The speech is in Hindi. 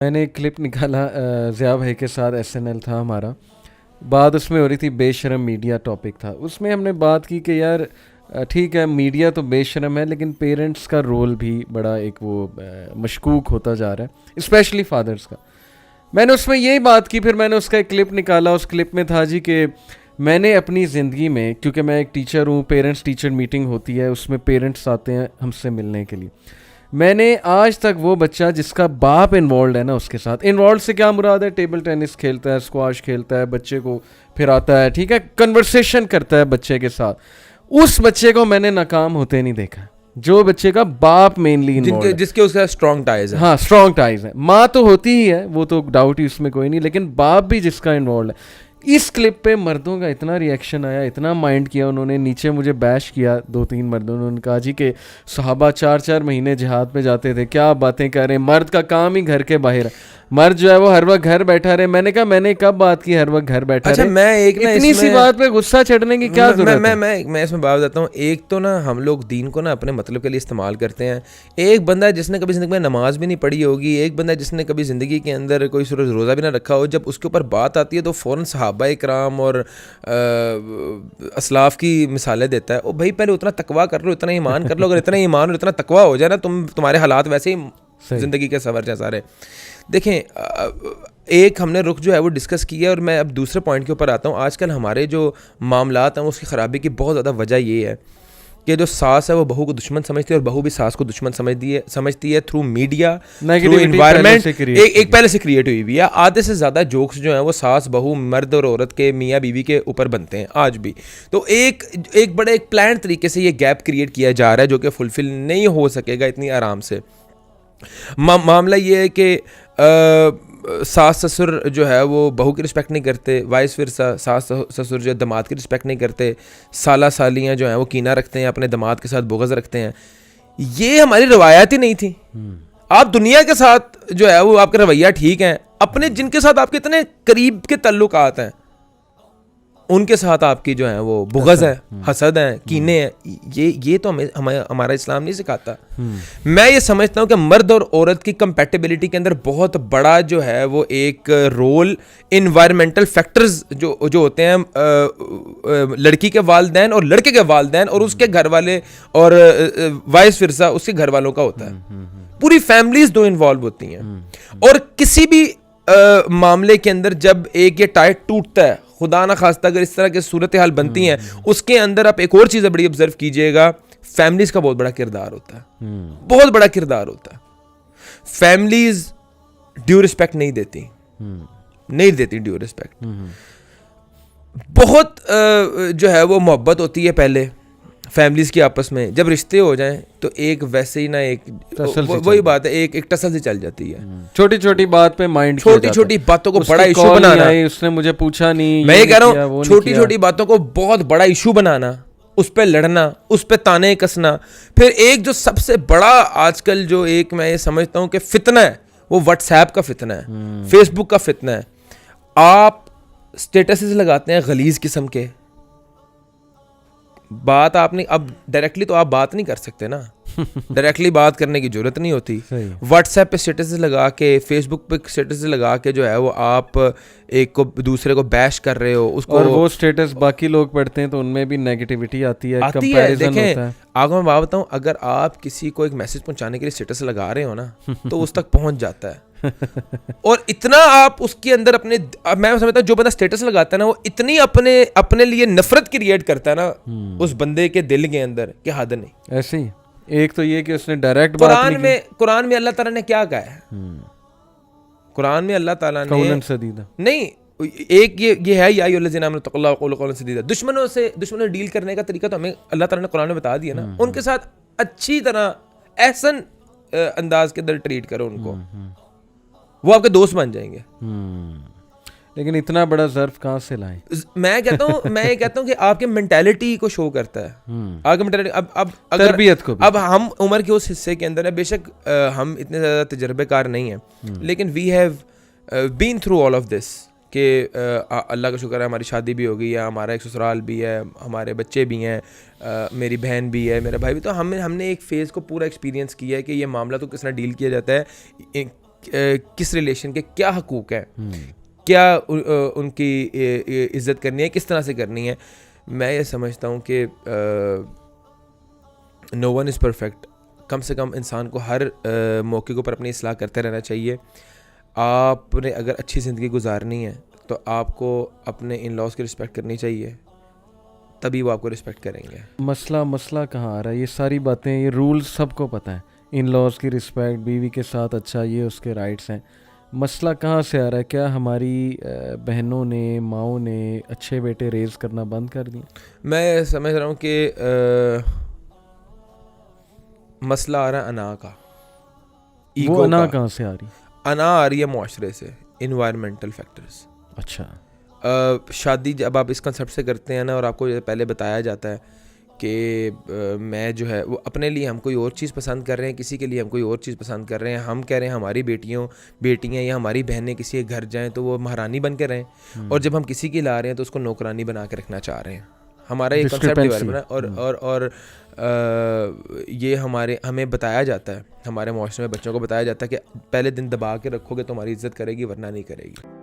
मैंने एक क्लिप निकाला ज़िया भाई के साथ एसएनएल था हमारा, बात उसमें हो रही थी बेशरम मीडिया टॉपिक था। उसमें हमने बात की कि यार ठीक है मीडिया तो बेशरम है लेकिन पेरेंट्स का रोल भी बड़ा एक वो मशकूक होता जा रहा है, स्पेशली फादर्स का। मैंने उसमें यही बात की, फिर मैंने उसका एक क्लिप निकाला। उस क्लिप में था जी कि मैंने अपनी ज़िंदगी में, क्योंकि मैं एक टीचर हूँ, पेरेंट्स टीचर मीटिंग होती है, उसमें पेरेंट्स आते हैं हमसे मिलने के लिए। मैंने आज तक वो बच्चा जिसका बाप इन्वॉल्व है ना, उसके साथ इन्वॉल्व से क्या मुराद है, टेबल टेनिस खेलता है, स्क्वाश खेलता है, बच्चे को फिराता है, ठीक है, कन्वर्सेशन करता है बच्चे के साथ, उस बच्चे को मैंने नाकाम होते नहीं देखा। जो बच्चे का बाप मेनली इन्वॉल्व, जिसके उसका स्ट्रॉन्ग टाइज है। हाँ स्ट्रॉन्ग टाइज है, माँ तो होती ही है, वो तो डाउट ही उसमें कोई नहीं, लेकिन बाप भी जिसका इन्वॉल्व है। इस क्लिप पे मर्दों का इतना रिएक्शन आया, इतना माइंड किया उन्होंने, नीचे मुझे बैश किया 2-3 मर्दों ने। उन्होंने कहा जी कि सहाबा 4-4 महीने जिहाद पे जाते थे, क्या बातें कर रहे हैं, मर्द का काम ही घर के बाहर है, मर्द जो है वो हर वक्त घर बैठा रहे। मैंने कहा मैंने कब बात की हर वक्त घर बैठा अच्छा, रहे? मैं एक ना इतनी सी बात पे गुस्सा चढ़ने की क्या जरूरत है? मैं इसमें बात बताता हूँ। एक तो ना हम लोग दीन को ना अपने मतलब के लिए इस्तेमाल करते हैं। एक बंदा है जिसने कभी ज़िंदगी में नमाज भी नहीं पढ़ी होगी, एक बंदा है जिसने कभी ज़िंदगी के अंदर कोई सूरज रोज़ा भी ना रखा हो, जब उसके ऊपर बात आती है तो फ़ौरन सहाबा इकराम और असलाफ की मिसालें देता है। ओ भाई पहले उतना तकवा कर लो, इतना ईमान कर लो। अगर इतना ईमान और इतना तकवा हो जाए ना, तुम्हारे हालात वैसे ही ज़िंदगी के सवर जाए सारे। देखें, एक हमने रुख जो है वो डिस्कस किया, और मैं अब दूसरे पॉइंट के ऊपर आता हूँ। आजकल हमारे जो मामलात हैं उसकी ख़राबी की बहुत ज़्यादा वजह ये है कि जो सास है वो बहू को दुश्मन समझती है और बहू भी सास को दुश्मन समझती है थ्रू मीडिया, थ्रू इन्वायरमेंट। एक पहले से क्रिएट हुई हुई है। आधे से ज़्यादा जोक्स जो हैं वो सास बहू, मर्द और औरत के, मियाँ बीवी के ऊपर बनते हैं आज भी। तो एक बड़े एक प्लान तरीके से ये गैप क्रिएट किया जा रहा है जो कि फुलफिल नहीं हो सकेगा इतनी आराम से। मामला ये है कि सास ससुर जो है वो बहू की रिस्पेक्ट नहीं करते, वाइस फिरसा सास ससुर जो है दामाद की रिस्पेक्ट नहीं करते, साला सालियाँ जो हैं वो कीना रखते हैं, अपने दामाद के साथ बुग़्ज़ रखते हैं। ये हमारी रवायत ही नहीं थी। आप दुनिया के साथ जो है वो आपका रवैया ठीक है, अपने जिनके साथ आपके इतने करीब के ताल्लुकात हैं उनके साथ आपकी जो है वो बुग़्ज़ है, हसद है, कीने हैं, ये तो हमारा इस्लाम नहीं सिखाता। मैं ये समझता हूँ कि मर्द और औरत की कंपैटिबिलिटी के अंदर बहुत बड़ा जो है वो एक रोल इन्वायरमेंटल फैक्टर्स जो होते हैं, लड़की के वालिदैन और लड़के के वालिदैन और उसके घर वाले और वाइस फिरसा उसके घर वालों का होता है। पूरी फैमिलीज दो इन्वॉल्व होती हैं। और किसी भी मामले के अंदर जब एक ये टाई टूटता है, खुदा ना खास्ता अगर इस तरह की सूरत हाल बनती हैं, उसके अंदर आप एक और चीज़ बड़ी ऑब्जर्व कीजिएगा, फैमिलीज का बहुत बड़ा किरदार होता है, बहुत बड़ा किरदार होता है। फैमिलीज ड्यू रिस्पेक्ट नहीं देती, नहीं देती ड्यू रिस्पेक्ट। बहुत जो है वो मोहब्बत होती है पहले फैमिलीज की आपस में, जब रिश्ते हो जाएं तो एक वैसे ही ना एक वही बात है, एक टसल से चल जाती है। छोटी छोटी बात पे माइंड, छोटी छोटी बातों को बड़ा इशू बनाना, उसने मुझे पूछा नहीं, मैं ये कह रहा हूँ छोटी छोटी बातों को बहुत बड़ा इशू बनाना, उस पर लड़ना, उस पर ताने कसना। फिर एक जो सबसे बड़ा आजकल जो एक मैं ये समझता हूँ कि फितना है, वो व्हाट्सएप का फितना है, फेसबुक का फितना है। आप स्टेटसेस लगाते हैं गलीज किस्म के, बात आपने अब डायरेक्टली तो आप बात नहीं कर सकते ना, डायरेक्टली बात करने की जरूरत नहीं होती। व्हाट्सएप पे स्टेटस लगा के, फेसबुक पे स्टेटस लगा के जो है वो आप एक को दूसरे को बैश कर रहे हो उसको, और वो स्टेटस बाकी लोग पढ़ते हैं तो उनमें भी नेगेटिविटी आती है, कंपैरिजन होता है। आगे मैं बात बताऊं, अगर आप किसी को एक मैसेज पहुंचाने के लिए स्टेटस लगा रहे हो ना तो उस तक पहुंच जाता है। और इतना आप उसके अंदर अपने, मैं समझता हूँ जो बंदा स्टेटस लगाता है ना वो इतनी अपने लिए नफरत क्रिएट करता है ना उस बंदे के दिल के अंदर कि हद नहीं। ऐसे ही एक तो ये कि उसने डायरेक्ट बात नहीं की। कुरान में अल्लाह ताला ने क्या कहा है? कुरान में अल्लाह ताला ने नहीं, एक ये है या अय्युहल्लज़ीना आमनू तक़ुल्लाह वक़ूलू क़ौलन सदीदा। दुश्मनों डील करने का तरीका तो हमें अल्लाह ताला ने कुरान में बता दिया ना। उनके साथ अच्छी तरह एहसन अंदाज के अंदर ट्रीट करो उनको, वो आपके दोस्त बन जाएंगे। लेकिन इतना बड़ा ज़र्फ कहाँ से लाएं? मैं ये कहता हूँ कि आपके मेंटालिटी को शो करता है, आपके मेंटालिटी। अब तरबियत को भी। अब हम उम्र के उस हिस्से के अंदर है, बेशक हम इतने ज़्यादा तजर्बेकार नहीं हैं, लेकिन we have been through all of this कि अल्लाह का शुक्र है हमारी शादी भी हो गई है, हमारा एक ससुराल भी है, हमारे बच्चे भी हैं, मेरी बहन भी है, मेरा भाई भी। तो हमने एक फ़ेज़ को पूरा एक्सपीरियंस किया है कि ये मामला तो किस तरह डील किया जाता है। किस रिलेशन के क्या हकूक़ हैं, क्या उनकी इज़्ज़त करनी है, किस तरह से करनी है। मैं ये समझता हूँ कि नो वन इज़ परफेक्ट। कम से कम इंसान को हर मौके के ऊपर अपनी इस्लाह करते रहना चाहिए। आपने अगर अच्छी ज़िंदगी गुजारनी है तो आपको अपने इन लॉज की रिस्पेक्ट करनी चाहिए, तभी वो आपको रिस्पेक्ट करेंगे। मसला कहाँ आ रहा है? ये सारी बातें, ये रूल्स सबको पता है, इन लॉज की रिस्पेक्ट, बीवी के साथ अच्छा, ये उसके राइट्स हैं। मसला कहाँ से आ रहा है? क्या हमारी बहनों ने, माओं ने अच्छे बेटे रेज़ करना बंद कर दिए? मैं समझ रहा हूँ कि मसला आ रहा है अना का, ईगो वो अना का। कहाँ से आ रही? अना आ रही है मुआशरे से, इन्वायरमेंटल फैक्टर्स। अच्छा। शादी जब आप इस कंसेप्ट से करते हैं ना, और आपको पहले बताया जाता है कि मैं जो है वो अपने लिए हम कोई और चीज़ पसंद कर रहे हैं, किसी के लिए हम कोई और चीज़ पसंद कर रहे हैं, हम कह रहे हैं हमारी बेटियां या हमारी बहनें किसी के घर जाएं तो वो महारानी बन के रहें, और जब हम किसी की ला रहे हैं तो उसको नौकरानी बना के रखना चाह रहे हैं। हमारा ये कंसेप्ट डेवलप है, और ये हमें बताया जाता है, हमारे मुआशरे में बच्चों को बताया जाता है कि पहले दिन दबा के रखोगे तो हमारी इज्जत करेगी, वरना नहीं करेगी।